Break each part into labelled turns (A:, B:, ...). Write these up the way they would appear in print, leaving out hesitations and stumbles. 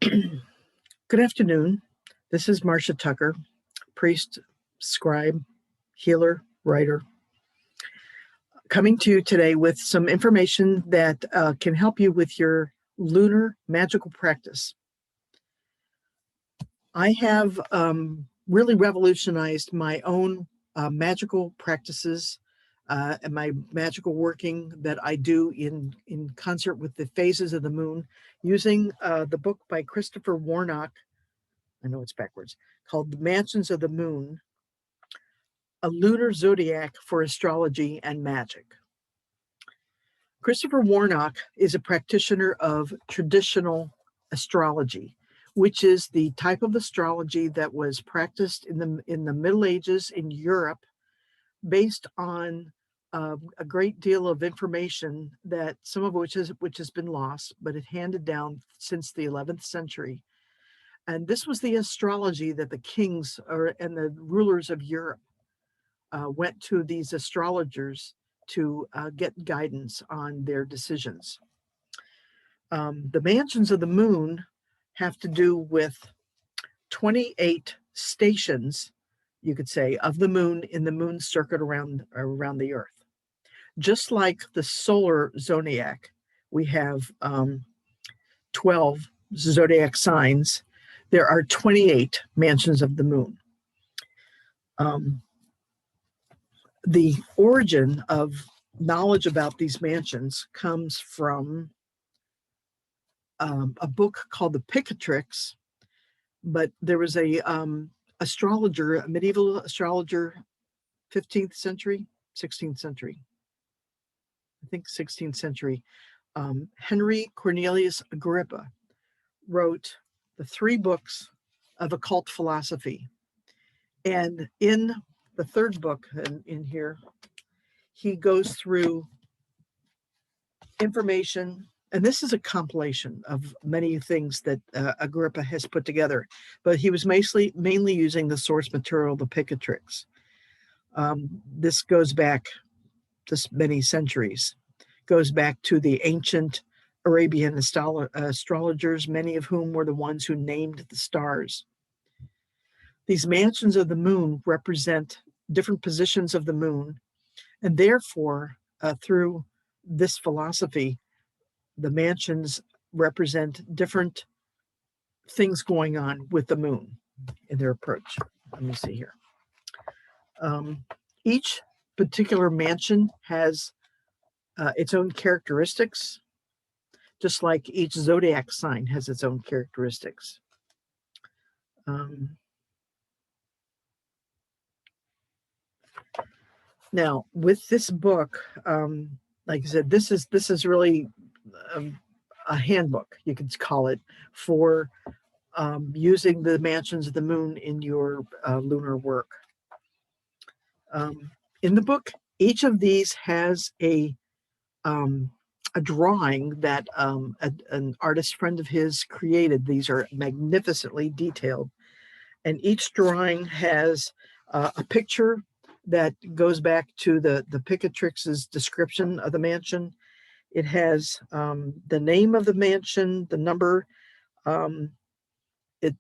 A: Good afternoon. This is Marcia Tucker, priest, scribe, healer, writer, coming to you today with some information that can help you with your lunar magical practice. I have really revolutionized my own magical practices and my magical working that I do in concert with the phases of the moon using the book by Christopher Warnock. I know it's backwards, called The Mansions of the Moon, a lunar zodiac for astrology and magic. Christopher Warnock is a practitioner of traditional astrology, which is the type of astrology that was practiced in the Middle Ages in Europe, based on a great deal of information that some of which has been lost, but it handed down since the 11th century. And this was the astrology that the kings and the rulers of Europe went to these astrologers to get guidance on their decisions. The mansions of the moon have to do with 28 stations, you could say, of the moon in the moon circuit around the Earth. Just like the solar zodiac, we have 12 zodiac signs. There are 28 mansions of the moon. The origin of knowledge about these mansions comes from a book called The Picatrix, but there was a astrologer, a medieval astrologer, 15th century, 16th century, I think 16th century, Henry Cornelius Agrippa wrote the 3 books of occult philosophy. And in the 3rd book in here, he goes through information, and this is a compilation of many things that Agrippa has put together, but he was mainly using the source material, the Picatrix. This goes back just many centuries, goes back to the ancient Arabian astrologers, many of whom were the ones who named the stars. These mansions of the moon represent different positions of the moon, and therefore, through this philosophy, the mansions represent different things going on with the moon in their approach. Let me see here. Each particular mansion has its own characteristics, just like each zodiac sign has its own characteristics. Now, with this book, like I said, this is really a handbook, you could call it, for using the mansions of the moon in your lunar work. In the book, each of these has a drawing that an artist friend of his created. These are magnificently detailed, and each drawing has a picture that goes back to the Picatrix's description of the mansion. It has the name of the mansion, the number.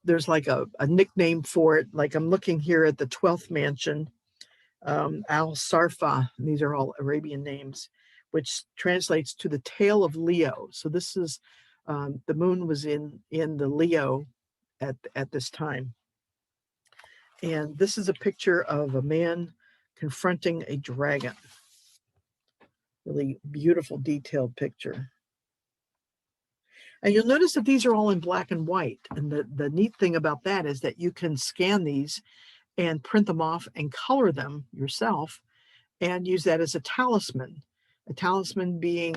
A: There's like a nickname for it. Like I'm looking here at the 12th mansion, Al Sarfa. These are all Arabian names, which translates to the tail of Leo. So this is the moon was in the Leo at this time. And this is a picture of a man confronting a dragon. Really beautiful, detailed picture. And you'll notice that these are all in black and white. And the neat thing about that is that you can scan these and print them off and color them yourself and use that as a talisman. A talisman being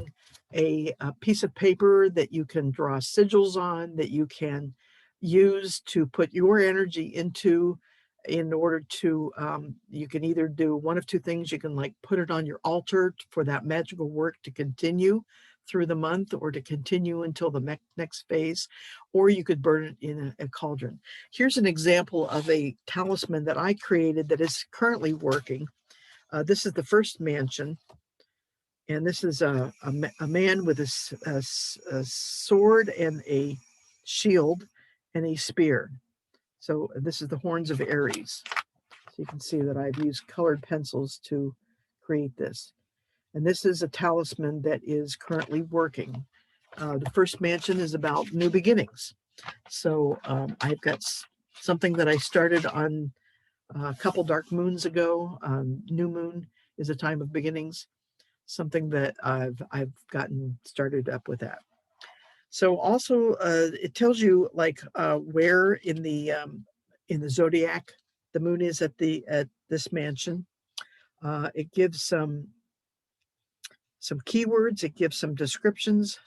A: a piece of paper that you can draw sigils on, that you can use to put your energy into, in order to, you can either do one of 2 things. You can like put it on your altar for that magical work to continue through the month, or to continue until the next phase, or you could burn it in a cauldron. Here's an example of a talisman that I created that is currently working. This is the first mansion, and this is a man with a sword and a shield, and a spear. So this is the horns of Aries. So you can see that I've used colored pencils to create this. And this is a talisman that is currently working. The first mansion is about new beginnings. So I've got something that I started on a couple dark moons ago. New moon is a time of beginnings. Something that I've gotten started up with that. So also it tells you like where in the zodiac the moon is at this mansion. It gives some keywords. It gives some descriptions.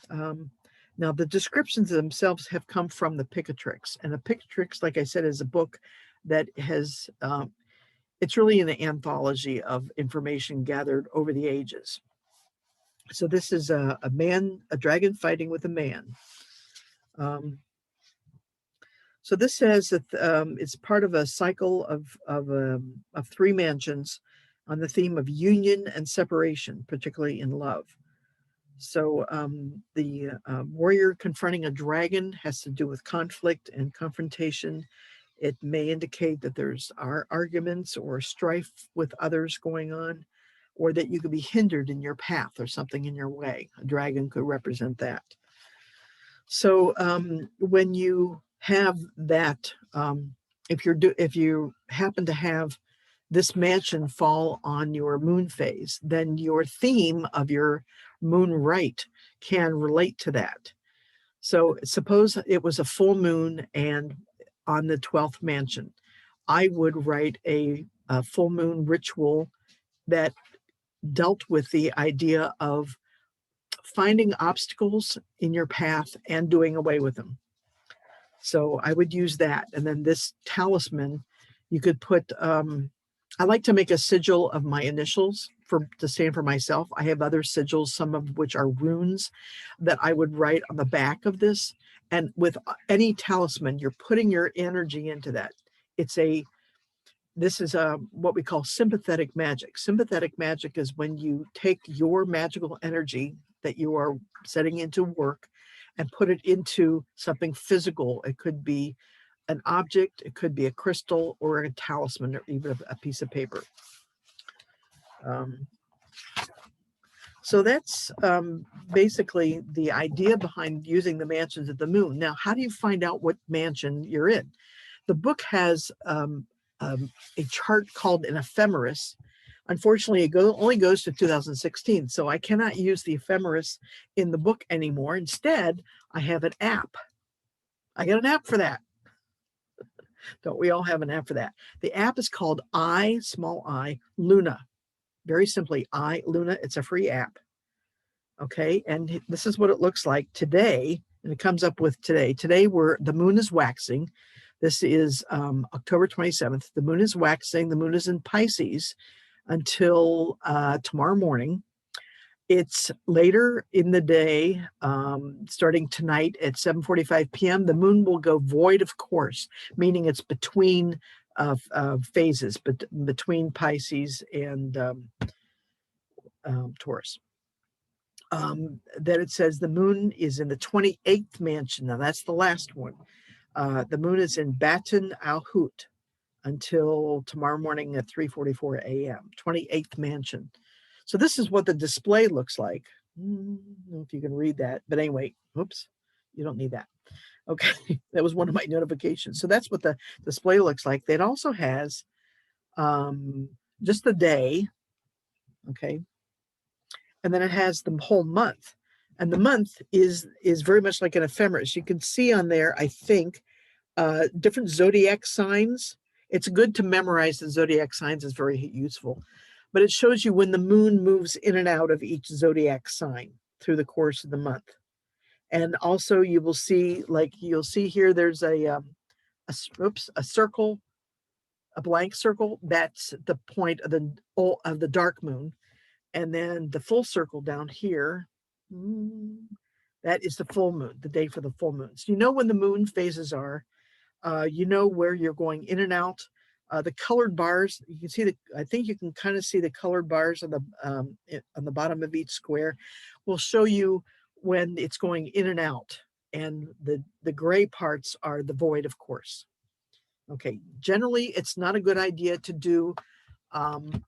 A: Now the descriptions themselves have come from the Picatrix, and the Picatrix, like I said, is a book that has it's really an anthology of information gathered over the ages. So this is a dragon fighting with a man. So this says that it's part of a cycle of 3 mansions on the theme of union and separation, particularly in love. So the warrior confronting a dragon has to do with conflict and confrontation. It may indicate that there's arguments or strife with others going on, or that you could be hindered in your path or something in your way. A dragon could represent that. So when you have that, if you happen to have this mansion fall on your moon phase, then your theme of your moon rite can relate to that. So suppose it was a full moon and on the 12th mansion, I would write a full moon ritual that dealt with the idea of finding obstacles in your path and doing away with them. So I would use that. And then this talisman, you could put, I like to make a sigil of my initials to stand for myself. I have other sigils, some of which are runes that I would write on the back of this. And with any talisman, you're putting your energy into that. This is what we call sympathetic magic. Sympathetic magic is when you take your magical energy that you are setting into work and put it into something physical. It could be an object, it could be a crystal or a talisman, or even a piece of paper. So that's basically the idea behind using the mansions of the moon. Now, how do you find out what mansion you're in? The book has a chart called an ephemeris. Unfortunately, it only goes to 2016, so I cannot use the ephemeris in the book anymore. Instead, I have an app. I got an app for that. Don't we all have an app for that? The app is called small I, Luna. Very simply, Luna. It's a free app. Okay, and this is what it looks like today, and it comes up with today. Today, the moon is waxing. This is October 27th. The moon is waxing. The moon is in Pisces until tomorrow morning. It's later in the day, starting tonight at 7:45 p.m. The moon will go void of course, meaning it's between phases, but between Pisces and Taurus. Then it says the moon is in the 28th mansion. Now that's the last one. The moon is in Baton al-Hut until tomorrow morning at 3:44 a.m. 28th mansion. So this is what the display looks like. I don't know if you can read that, but anyway, oops, you don't need that. Okay, that was one of my notifications. So that's what the display looks like. It also has just the day, okay, and then it has the whole month. And the month is very much like an ephemeris. You can see on there, I think, different zodiac signs. It's good to memorize the zodiac signs. It's very useful. But it shows you when the moon moves in and out of each zodiac sign through the course of the month. And also you will see, like you'll see here, there's a circle, a blank circle. That's the point of the dark moon. And then the full circle down here, that is the full moon, the day for the full moon. So you know when the moon phases are, you know where you're going in and out. The colored bars, you can see I think you can kind of see the colored bars on the bottom of each square will show you when it's going in and out. and the gray parts are the void of course. Okay, generally it's not a good idea to do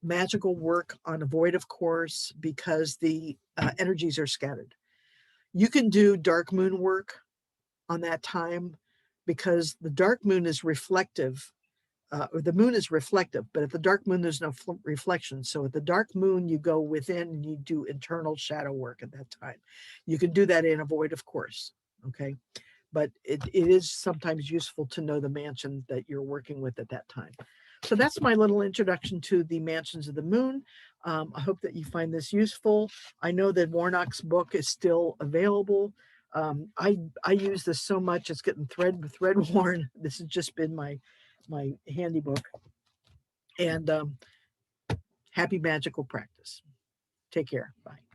A: magical work on a void of course because the energies are scattered. You can do dark moon work on that time because the dark moon is reflective, or the moon is reflective, but at the dark moon, there's no reflection. So at the dark moon, you go within and you do internal shadow work at that time. You can do that in a void, of course. Okay. But it is sometimes useful to know the mansion that you're working with at that time. So that's my little introduction to the mansions of the moon. I hope that you find this useful. I know that Warnock's book is still available. I use this so much; it's getting thread worn. This has just been my handy book. And happy magical practice. Take care. Bye.